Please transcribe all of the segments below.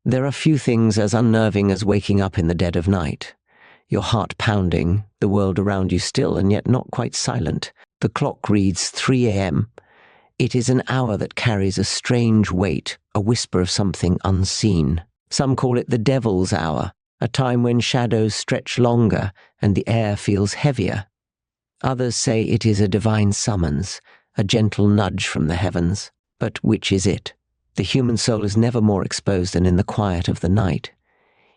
There are few things as unnerving as waking up in the dead of night. Your heart pounding, the world around you still and yet not quite silent. The clock reads 3 a.m. It is an hour that carries a strange weight, a whisper of something unseen. Some call it the devil's hour, a time when shadows stretch longer and the air feels heavier. Others say it is a divine summons, a gentle nudge from the heavens. But which is it? The human soul is never more exposed than in the quiet of the night.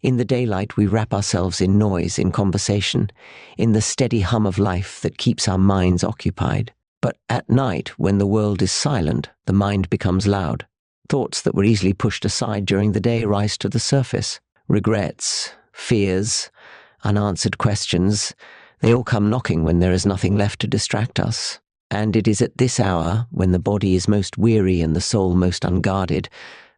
In the daylight we wrap ourselves in noise, in conversation, in the steady hum of life that keeps our minds occupied. But at night, when the world is silent, the mind becomes loud. Thoughts that were easily pushed aside during the day rise to the surface. Regrets, fears, unanswered questions, they all come knocking when there is nothing left to distract us. And it is at this hour, when the body is most weary and the soul most unguarded,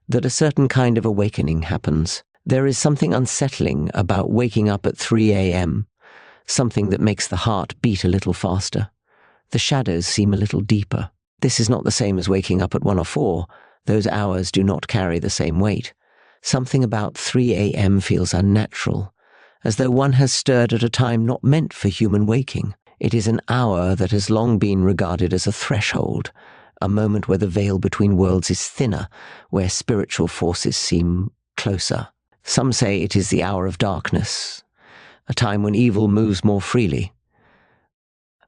that a certain kind of awakening happens. There is something unsettling about waking up at 3 a.m., something that makes the heart beat a little faster. The shadows seem a little deeper. This is not the same as waking up at 1 or 4. Those hours do not carry the same weight. Something about 3 a.m. feels unnatural, as though one has stirred at a time not meant for human waking. It is an hour that has long been regarded as a threshold, a moment where the veil between worlds is thinner, where spiritual forces seem closer. Some say it is the hour of darkness, a time when evil moves more freely.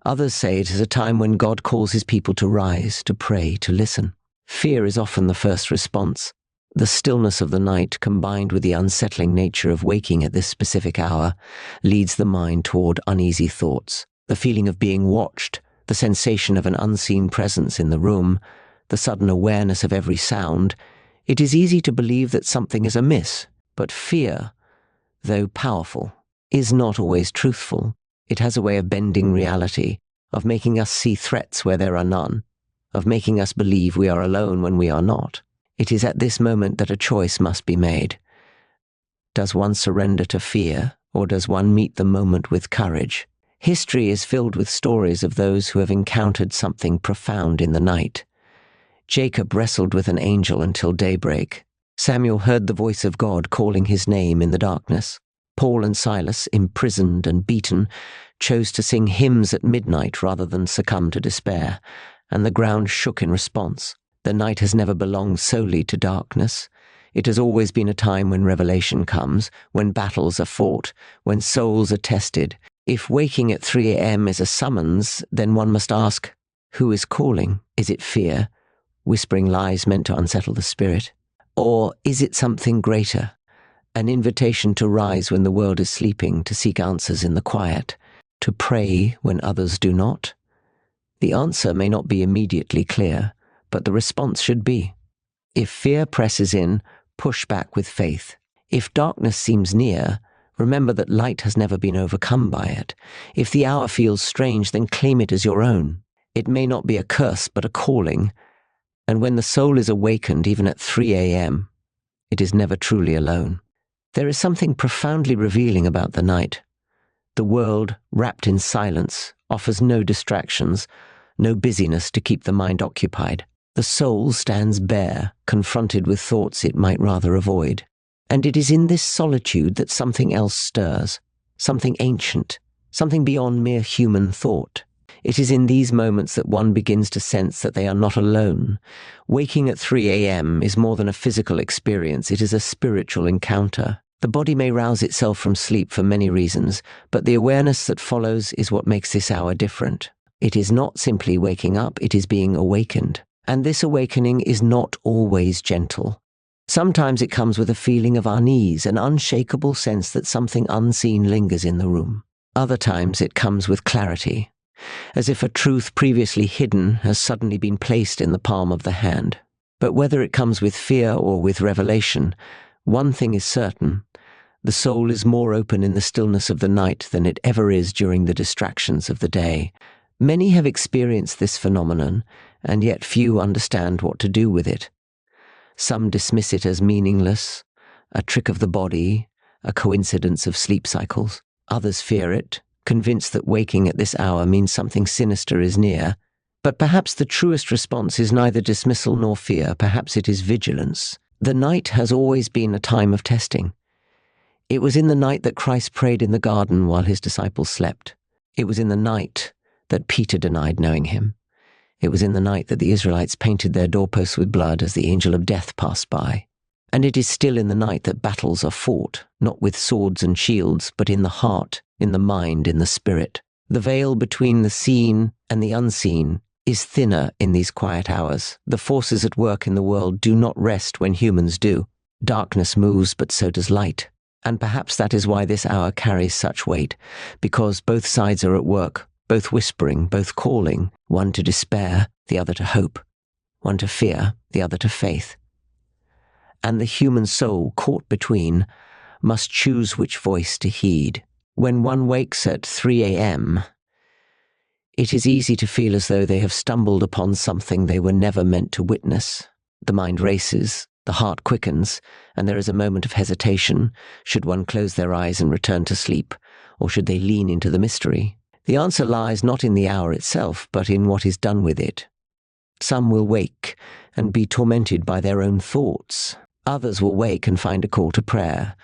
Others say it is a time when God calls his people to rise, to pray, to listen. Fear is often the first response. The stillness of the night, combined with the unsettling nature of waking at this specific hour, leads the mind toward uneasy thoughts. The feeling of being watched, the sensation of an unseen presence in the room, the sudden awareness of every sound. It is easy to believe that something is amiss, but fear, though powerful, is not always truthful. It has a way of bending reality, of making us see threats where there are none, of making us believe we are alone when we are not. It is at this moment that a choice must be made. Does one surrender to fear, or does one meet the moment with courage? History is filled with stories of those who have encountered something profound in the night. Jacob wrestled with an angel until daybreak. Samuel heard the voice of God calling his name in the darkness. Paul and Silas, imprisoned and beaten, chose to sing hymns at midnight rather than succumb to despair, and the ground shook in response. The night has never belonged solely to darkness. It has always been a time when revelation comes, when battles are fought, when souls are tested. If waking at 3 a.m. is a summons, then one must ask, who is calling? Is it fear, whispering lies meant to unsettle the spirit? Or is it something greater, an invitation to rise when the world is sleeping, to seek answers in the quiet, to pray when others do not? The answer may not be immediately clear, but the response should be. If fear presses in, push back with faith. If darkness seems near, remember that light has never been overcome by it. If the hour feels strange, then claim it as your own. It may not be a curse, but a calling. And when the soul is awakened, even at 3 a.m., it is never truly alone. There is something profoundly revealing about the night. The world, wrapped in silence, offers no distractions, no busyness to keep the mind occupied. The soul stands bare, confronted with thoughts it might rather avoid. And it is in this solitude that something else stirs, something ancient, something beyond mere human thought. It is in these moments that one begins to sense that they are not alone. Waking at 3 a.m. is more than a physical experience, it is a spiritual encounter. The body may rouse itself from sleep for many reasons, but the awareness that follows is what makes this hour different. It is not simply waking up, it is being awakened. And this awakening is not always gentle. Sometimes it comes with a feeling of unease, an unshakable sense that something unseen lingers in the room. Other times it comes with clarity, as if a truth previously hidden has suddenly been placed in the palm of the hand. But whether it comes with fear or with revelation, one thing is certain: the soul is more open in the stillness of the night than it ever is during the distractions of the day. Many have experienced this phenomenon, and yet few understand what to do with it. Some dismiss it as meaningless, a trick of the body, a coincidence of sleep cycles. Others fear it, convinced that waking at this hour means something sinister is near. But perhaps the truest response is neither dismissal nor fear. Perhaps it is vigilance, The night has always been a time of testing. It was in the night that Christ prayed in the garden while his disciples slept. It was in the night that Peter denied knowing him. It was in the night that the Israelites painted their doorposts with blood as the angel of death passed by. And it is still in the night that battles are fought, not with swords and shields, but in the heart, in the mind, in the spirit. The veil between the seen and the unseen is thinner in these quiet hours. The forces at work in the world do not rest when humans do. Darkness moves, but so does light. And perhaps that is why this hour carries such weight, because both sides are at work, both whispering, both calling, one to despair, the other to hope, one to fear, the other to faith. And the human soul, caught between, must choose which voice to heed. When one wakes at 3 a.m., it is easy to feel as though they have stumbled upon something they were never meant to witness. The mind races, the heart quickens, and there is a moment of hesitation. Should one close their eyes and return to sleep, or should they lean into the mystery? The answer lies not in the hour itself, but in what is done with it. Some will wake and be tormented by their own thoughts. Others will wake and find a call to prayer.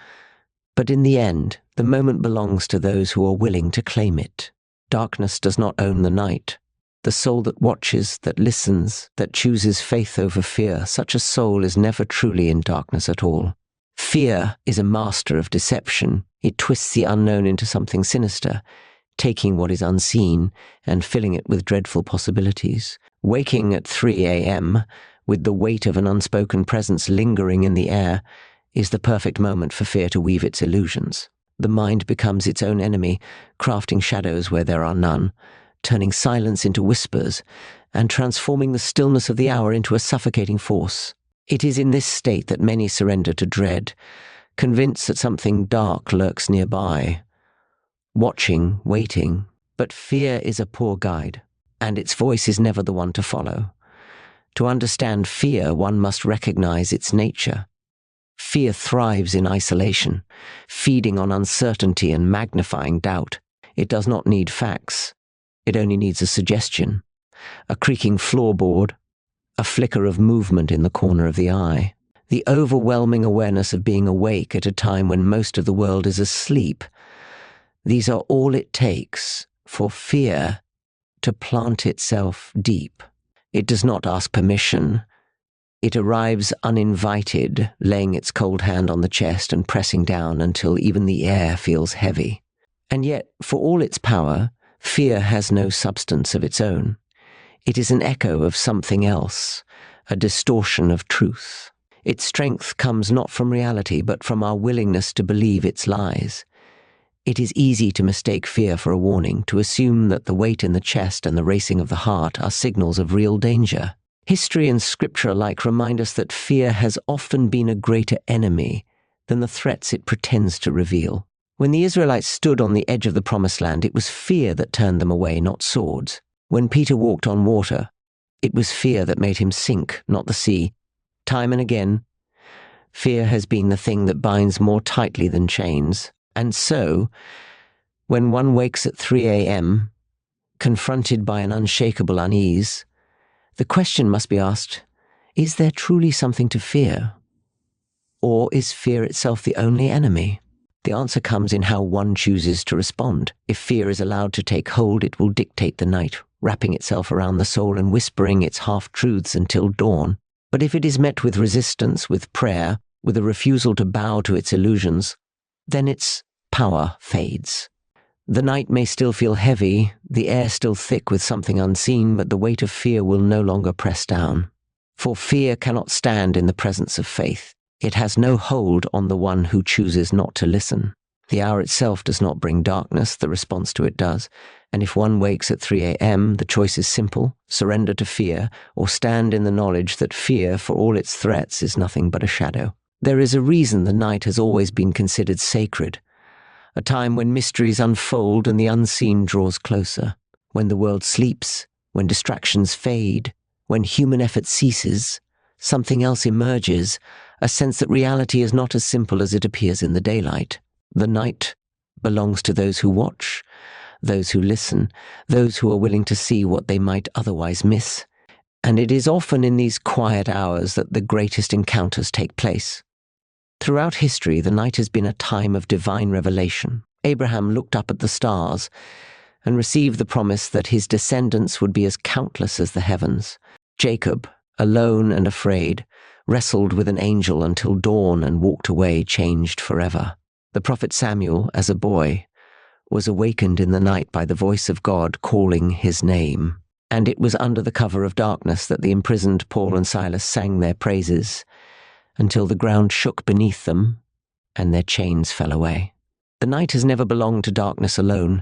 But in the end, the moment belongs to those who are willing to claim it. Darkness does not own the night. The soul that watches, that listens, that chooses faith over fear, such a soul is never truly in darkness at all. Fear is a master of deception. It twists the unknown into something sinister, taking what is unseen and filling it with dreadful possibilities. Waking at 3 a.m., with the weight of an unspoken presence lingering in the air, is the perfect moment for fear to weave its illusions. The mind becomes its own enemy, crafting shadows where there are none, turning silence into whispers, and transforming the stillness of the hour into a suffocating force. It is in this state that many surrender to dread, convinced that something dark lurks nearby, watching, waiting. But fear is a poor guide, and its voice is never the one to follow. To understand fear, one must recognize its nature. Fear thrives in isolation, feeding on uncertainty and magnifying doubt. It does not need facts. It only needs a suggestion, a creaking floorboard, a flicker of movement in the corner of the eye. The overwhelming awareness of being awake at a time when most of the world is asleep. These are all it takes for fear to plant itself deep. It does not ask permission. It arrives uninvited, laying its cold hand on the chest and pressing down until even the air feels heavy. And yet, for all its power, fear has no substance of its own. It is an echo of something else, a distortion of truth. Its strength comes not from reality, but from our willingness to believe its lies. It is easy to mistake fear for a warning, to assume that the weight in the chest and the racing of the heart are signals of real danger. History and scripture alike remind us that fear has often been a greater enemy than the threats it pretends to reveal. When the Israelites stood on the edge of the promised land, it was fear that turned them away, not swords. When Peter walked on water, it was fear that made him sink, not the sea. Time and again, fear has been the thing that binds more tightly than chains. And so, when one wakes at 3 a.m., confronted by an unshakable unease, the question must be asked, is there truly something to fear? Or is fear itself the only enemy? The answer comes in how one chooses to respond. If fear is allowed to take hold, it will dictate the night, wrapping itself around the soul and whispering its half-truths until dawn. But if it is met with resistance, with prayer, with a refusal to bow to its illusions, then its power fades. The night may still feel heavy, the air still thick with something unseen, but the weight of fear will no longer press down. For fear cannot stand in the presence of faith. It has no hold on the one who chooses not to listen. The hour itself does not bring darkness, the response to it does. And if one wakes at 3 a.m., the choice is simple: surrender to fear, or stand in the knowledge that fear, for all its threats, is nothing but a shadow. There is a reason the night has always been considered sacred. A time when mysteries unfold and the unseen draws closer. When the world sleeps, when distractions fade, when human effort ceases, something else emerges, a sense that reality is not as simple as it appears in the daylight. The night belongs to those who watch, those who listen, those who are willing to see what they might otherwise miss. And it is often in these quiet hours that the greatest encounters take place. Throughout history, the night has been a time of divine revelation. Abraham looked up at the stars and received the promise that his descendants would be as countless as the heavens. Jacob, alone and afraid, wrestled with an angel until dawn and walked away changed forever. The prophet Samuel, as a boy, was awakened in the night by the voice of God calling his name. And it was under the cover of darkness that the imprisoned Paul and Silas sang their praises until the ground shook beneath them and their chains fell away. The night has never belonged to darkness alone.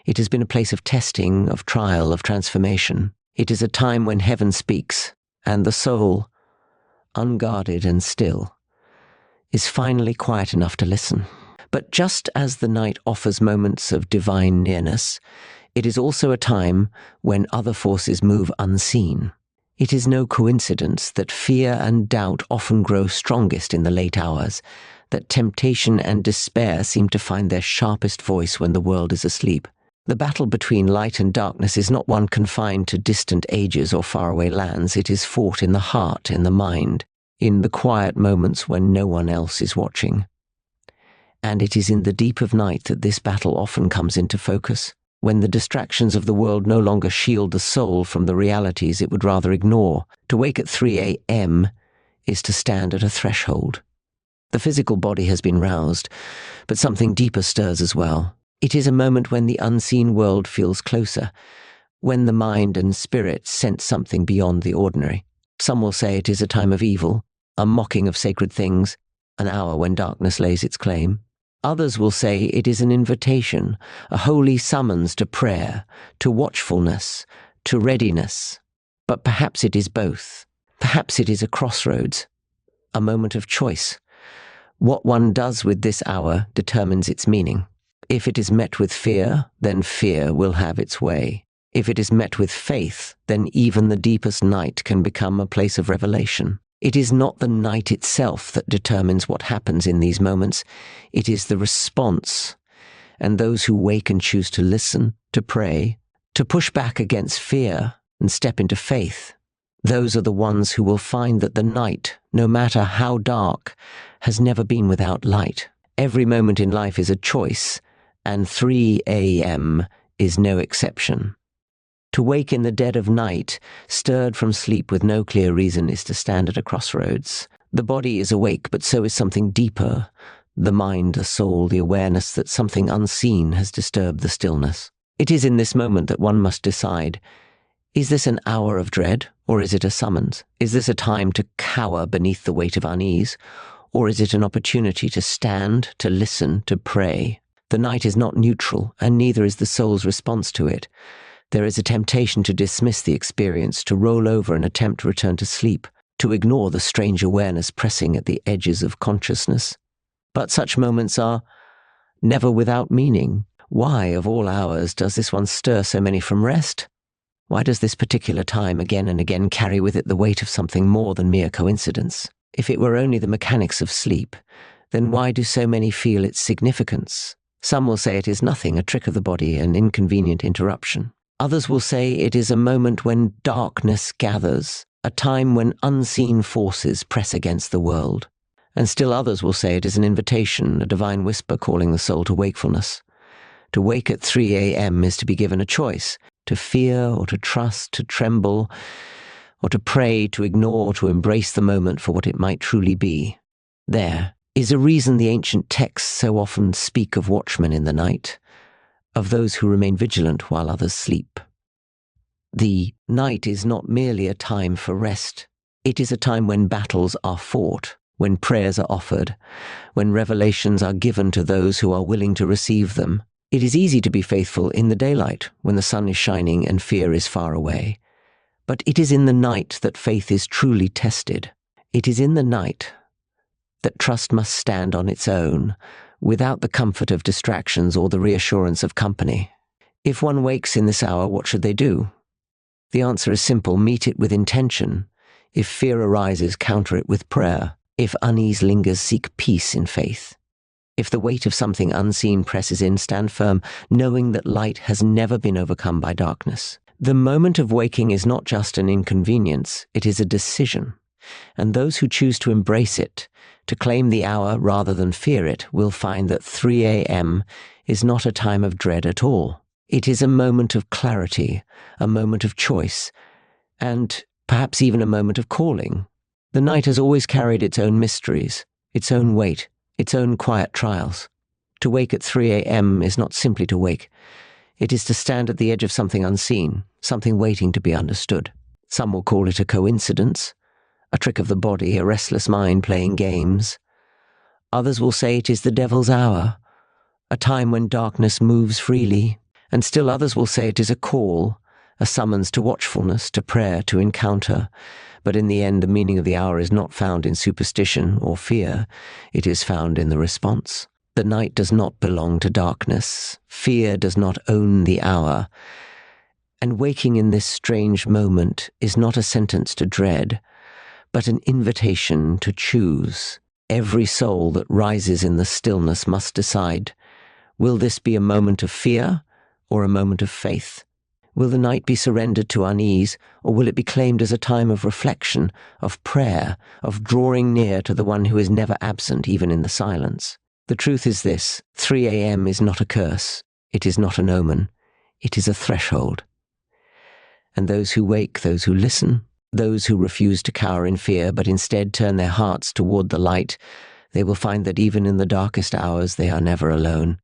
It has been a place of testing, of trial, of transformation. It is a time when heaven speaks, and the soul, unguarded and still, is finally quiet enough to listen. But just as the night offers moments of divine nearness, it is also a time when other forces move unseen. It is no coincidence that fear and doubt often grow strongest in the late hours, that temptation and despair seem to find their sharpest voice when the world is asleep. The battle between light and darkness is not one confined to distant ages or faraway lands. It is fought in the heart, in the mind, in the quiet moments when no one else is watching. And it is in the deep of night that this battle often comes into focus, when the distractions of the world no longer shield the soul from the realities it would rather ignore. To wake at 3 a.m. is to stand at a threshold. The physical body has been roused, but something deeper stirs as well. It is a moment when the unseen world feels closer, when the mind and spirit sense something beyond the ordinary. Some will say it is a time of evil, a mocking of sacred things, an hour when darkness lays its claim. Others will say it is an invitation, a holy summons to prayer, to watchfulness, to readiness. But perhaps it is both. Perhaps it is a crossroads, a moment of choice. What one does with this hour determines its meaning. If it is met with fear, then fear will have its way. If it is met with faith, then even the deepest night can become a place of revelation. It is not the night itself that determines what happens in these moments. It is the response. And those who wake and choose to listen, to pray, to push back against fear and step into faith, those are the ones who will find that the night, no matter how dark, has never been without light. Every moment in life is a choice, and 3 a.m. is no exception. To wake in the dead of night, stirred from sleep with no clear reason, is to stand at a crossroads. The body is awake, but so is something deeper. The mind, the soul, the awareness that something unseen has disturbed the stillness. It is in this moment that one must decide, is this an hour of dread, or is it a summons? Is this a time to cower beneath the weight of unease, or is it an opportunity to stand, to listen, to pray? The night is not neutral, and neither is the soul's response to it. There is a temptation to dismiss the experience, to roll over and attempt to return to sleep, to ignore the strange awareness pressing at the edges of consciousness. But such moments are never without meaning. Why, of all hours, does this one stir so many from rest? Why does this particular time again and again carry with it the weight of something more than mere coincidence? If it were only the mechanics of sleep, then why do so many feel its significance? Some will say it is nothing, a trick of the body, an inconvenient interruption. Others will say it is a moment when darkness gathers, a time when unseen forces press against the world. And still others will say it is an invitation, a divine whisper calling the soul to wakefulness. To wake at 3 a.m. is to be given a choice, to fear or to trust, to tremble, or to pray, to ignore, to embrace the moment for what it might truly be. There is a reason the ancient texts so often speak of watchmen in the night, of those who remain vigilant while others sleep. The night is not merely a time for rest. It is a time when battles are fought, when prayers are offered, when revelations are given to those who are willing to receive them. It is easy to be faithful in the daylight, when the sun is shining and fear is far away. But it is in the night that faith is truly tested. It is in the night that trust must stand on its own, without the comfort of distractions or the reassurance of company. If one wakes in this hour, what should they do? The answer is simple: meet it with intention. If fear arises, counter it with prayer. If unease lingers, seek peace in faith. If the weight of something unseen presses in, stand firm, knowing that light has never been overcome by darkness. The moment of waking is not just an inconvenience, it is a decision. And those who choose to embrace it, to claim the hour rather than fear it, will find that 3 a.m. is not a time of dread at all. It is a moment of clarity, a moment of choice, and perhaps even a moment of calling. The night has always carried its own mysteries, its own weight, its own quiet trials. To wake at 3 a.m. is not simply to wake. It is to stand at the edge of something unseen, something waiting to be understood. Some will call it a coincidence, a trick of the body, a restless mind playing games. Others will say it is the devil's hour, a time when darkness moves freely. And still others will say it is a call, a summons to watchfulness, to prayer, to encounter. But in the end, the meaning of the hour is not found in superstition or fear. It is found in the response. The night does not belong to darkness. Fear does not own the hour. And waking in this strange moment is not a sentence to dread, but an invitation to choose. Every soul that rises in the stillness must decide, will this be a moment of fear or a moment of faith? Will the night be surrendered to unease, or will it be claimed as a time of reflection, of prayer, of drawing near to the one who is never absent even in the silence? The truth is this: 3 a.m. is not a curse, it is not an omen, it is a threshold. And those who wake, those who listen, those who refuse to cower in fear but instead turn their hearts toward the light, they will find that even in the darkest hours they are never alone.